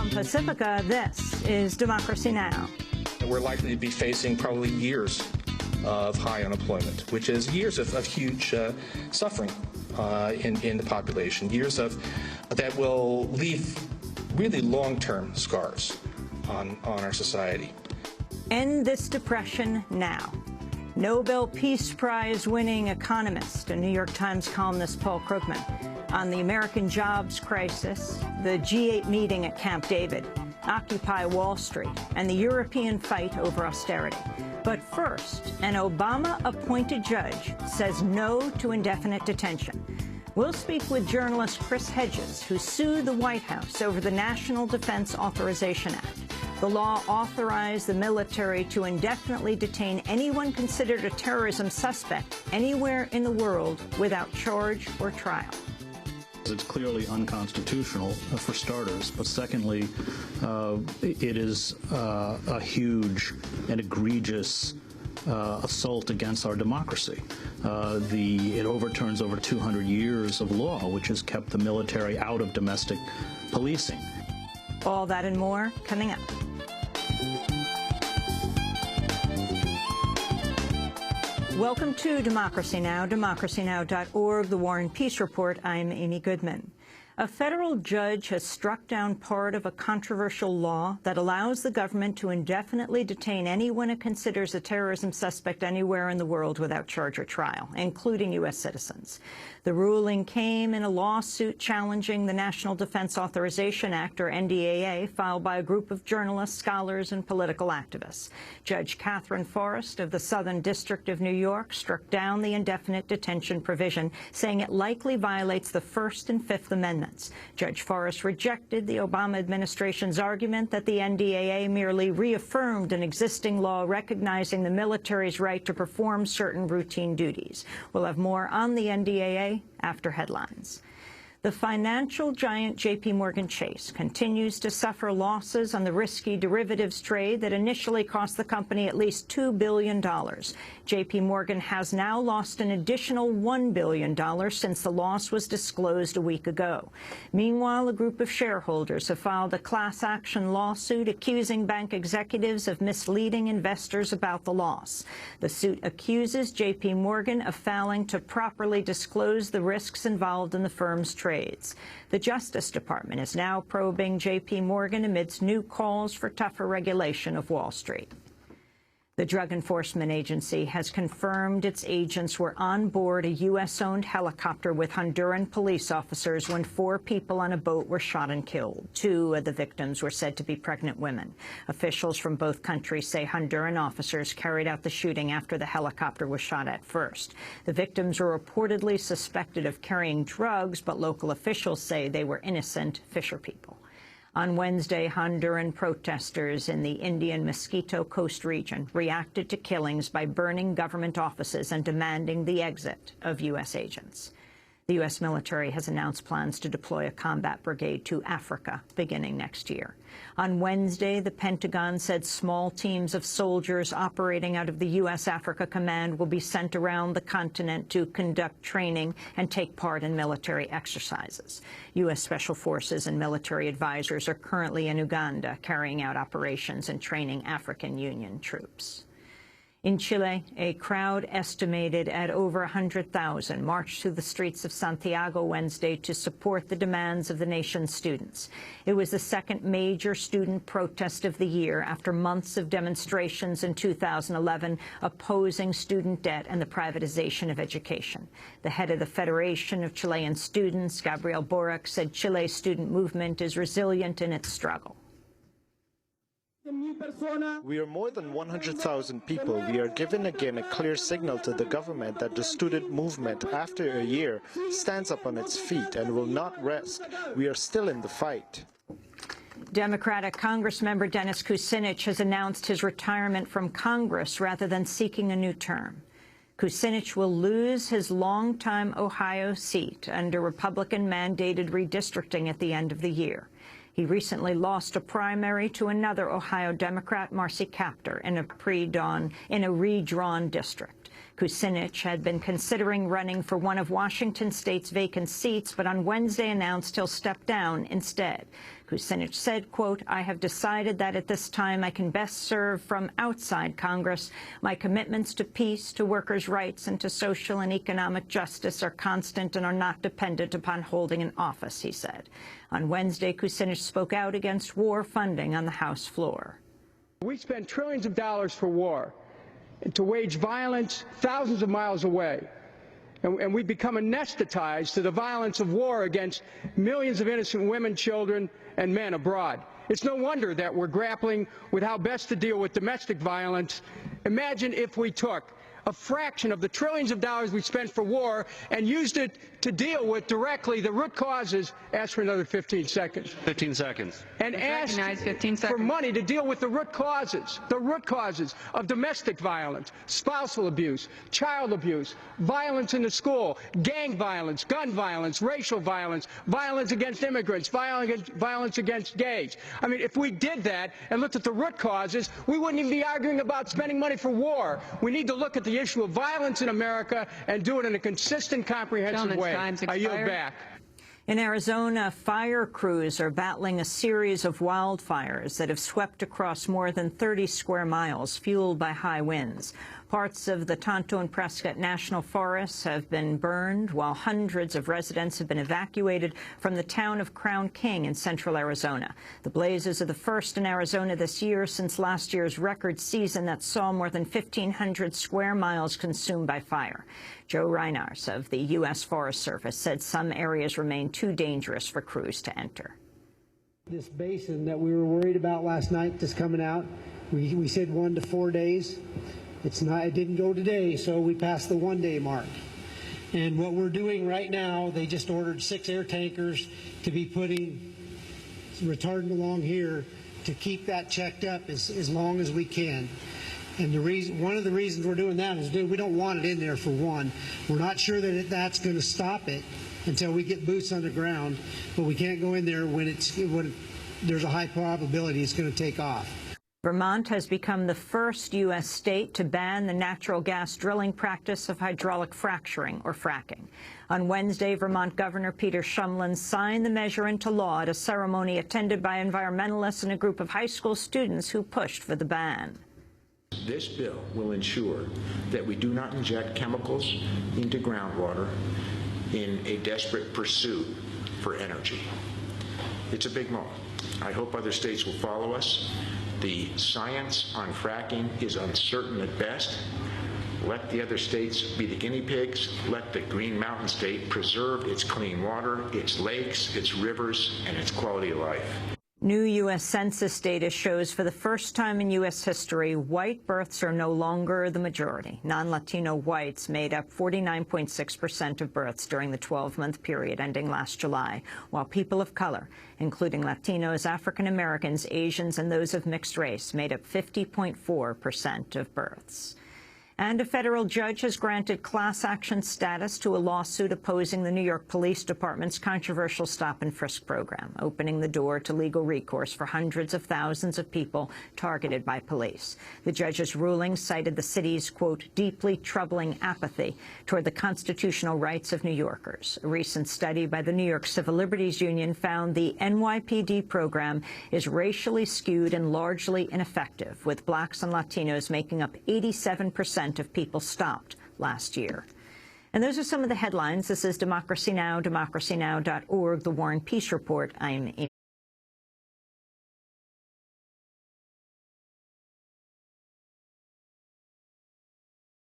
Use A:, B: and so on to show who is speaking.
A: From Pacifica, this is Democracy Now!
B: We're likely to be facing probably years of high unemployment, which is years of huge suffering in the population, years that will leave really long-term scars on our society.
A: End this depression now. Nobel Peace Prize winning economist and New York Times columnist Paul Krugman on the American jobs crisis, the G8 meeting at Camp David, Occupy Wall Street, and the European fight over austerity. But first, an Obama-appointed judge says no to indefinite detention. We'll speak with journalist Chris Hedges, who sued the White House over the National Defense Authorization Act. The law authorized the military to indefinitely detain anyone considered a terrorism suspect anywhere in the world without charge or trial.
C: It's clearly unconstitutional, for starters, but secondly, it is a huge and egregious assault against our democracy. It overturns over 200 years of law, which has kept the military out of domestic policing.
A: All that and more coming up. Welcome to Democracy Now!, democracynow.org, The War and Peace Report. I'm Amy Goodman. A federal judge has struck down part of a controversial law that allows the government to indefinitely detain anyone it considers a terrorism suspect anywhere in the world without charge or trial, including U.S. citizens. The ruling came in a lawsuit challenging the National Defense Authorization Act, or NDAA, filed by a group of journalists, scholars, and political activists. Judge Catherine Forrest of the Southern District of New York struck down the indefinite detention provision, saying it likely violates the First and Fifth Amendments. Judge Forrest rejected the Obama administration's argument that the NDAA merely reaffirmed an existing law recognizing the military's right to perform certain routine duties. We'll have more on the NDAA after headlines. The financial giant J.P. Morgan Chase continues to suffer losses on the risky derivatives trade that initially cost the company at least $2 billion. J.P. Morgan has now lost an additional $1 billion since the loss was disclosed a week ago. Meanwhile, a group of shareholders have filed a class action lawsuit accusing bank executives of misleading investors about the loss. The suit accuses J.P. Morgan of failing to properly disclose the risks involved in the firm's trade. The Justice Department is now probing J.P. Morgan amidst new calls for tougher regulation of Wall Street. The Drug Enforcement Agency has confirmed its agents were on board a U.S.-owned helicopter with Honduran police officers when 4 people on a boat were shot and killed. 2 of the victims were said to be pregnant women. Officials from both countries say Honduran officers carried out the shooting after the helicopter was shot at first. The victims were reportedly suspected of carrying drugs, but local officials say they were innocent fisher people. On Wednesday, Honduran protesters in the Indian Mosquito Coast region reacted to killings by burning government offices and demanding the exit of U.S. agents. The U.S. military has announced plans to deploy a combat brigade to Africa beginning next year. On Wednesday, the Pentagon said small teams of soldiers operating out of the U.S. Africa Command will be sent around the continent to conduct training and take part in military exercises. U.S. Special Forces and military advisors are currently in Uganda carrying out operations and training African Union troops. In Chile, a crowd estimated at over 100,000 marched through the streets of Santiago Wednesday to support the demands of the nation's students. It was the second major student protest of the year after months of demonstrations in 2011 opposing student debt and the privatization of education. The head of the Federation of Chilean Students, Gabriel Boric, said Chile's student movement is resilient in its struggle.
D: We are more than 100,000 people. We are giving again a clear signal to the government that the student movement, after a year, stands up on its feet and will not rest. We are still in the fight.
A: Democratic Congressmember Dennis Kucinich has announced his retirement from Congress rather than seeking a new term. Kucinich will lose his longtime Ohio seat under Republican-mandated redistricting at the end of the year. He recently lost a primary to another Ohio Democrat, Marcy Kaptur, in a redrawn district. Kucinich had been considering running for one of Washington state's vacant seats, but on Wednesday announced he'll step down instead. Kucinich said, quote, "I have decided that at this time I can best serve from outside Congress. My commitments to peace, to workers' rights, and to social and economic justice are constant and are not dependent upon holding an office," he said. On Wednesday, Kucinich spoke out against war funding on the House floor.
E: We spend trillions of dollars for war and to wage violence thousands of miles away. And we become anesthetized to the violence of war against millions of innocent women, children, and men abroad. It's no wonder that we're grappling with how best to deal with domestic violence. Imagine if we took a fraction of the trillions of dollars we spent for war and used it to deal with directly the root causes. Ask for another 15 seconds.
F: 15 seconds.
E: And ask for money to deal with the root causes of domestic violence, spousal abuse, child abuse, violence in the school, gang violence, gun violence, racial violence, violence against immigrants, violence against gays. I mean, if we did that and looked at the root causes, we wouldn't even be arguing about spending money for war. We need to look at the issue of violence in America and do it in a consistent, comprehensive way. I yield back.
A: In Arizona, fire crews are battling a series of wildfires that have swept across more than 30 square miles, fueled by high winds. Parts of the Tonto and Prescott National Forests have been burned, while hundreds of residents have been evacuated from the town of Crown King in central Arizona. The blazes are the first in Arizona this year since last year's record season that saw more than 1,500 square miles consumed by fire. Joe Reinars of the U.S. Forest Service said some areas remain too dangerous for crews to enter.
G: This basin that we were worried about last night just coming out, we said 1 to 4 days. It didn't go today, so we passed the 1-day mark. And what we're doing right now, they just ordered 6 air tankers to be putting retardant along here to keep that checked up as long as we can. And one of the reasons we're doing that is we don't want it in there for one. We're not sure that that's going to stop it until we get boots on the ground, but we can't go in there when there's a high probability it's going to take off.
A: Vermont has become the first U.S. state to ban the natural gas drilling practice of hydraulic fracturing, or fracking. On Wednesday, Vermont Governor Peter Shumlin signed the measure into law at a ceremony attended by environmentalists and a group of high school students who pushed for the ban.
H: This bill will ensure that we do not inject chemicals into groundwater in a desperate pursuit for energy. It's a big moment. I hope other states will follow us. The science on fracking is uncertain at best. Let the other states be the guinea pigs. Let the Green Mountain State preserve its clean water, its lakes, its rivers, and its quality of life.
A: New U.S. Census data shows for the first time in U.S. history, white births are no longer the majority. Non-Latino whites made up 49.6% of births during the 12-month period ending last July, while people of color, including Latinos, African Americans, Asians, and those of mixed race, made up 50.4% of births. And a federal judge has granted class action status to a lawsuit opposing the New York Police Department's controversial stop-and-frisk program, opening the door to legal recourse for hundreds of thousands of people targeted by police. The judge's ruling cited the city's, quote, deeply troubling apathy toward the constitutional rights of New Yorkers. A recent study by the New York Civil Liberties Union found the NYPD program is racially skewed and largely ineffective, with blacks and Latinos making up 87% of people stopped last year. And those are some of the headlines. This is Democracy Now!, democracynow.org, The War and Peace Report. I'm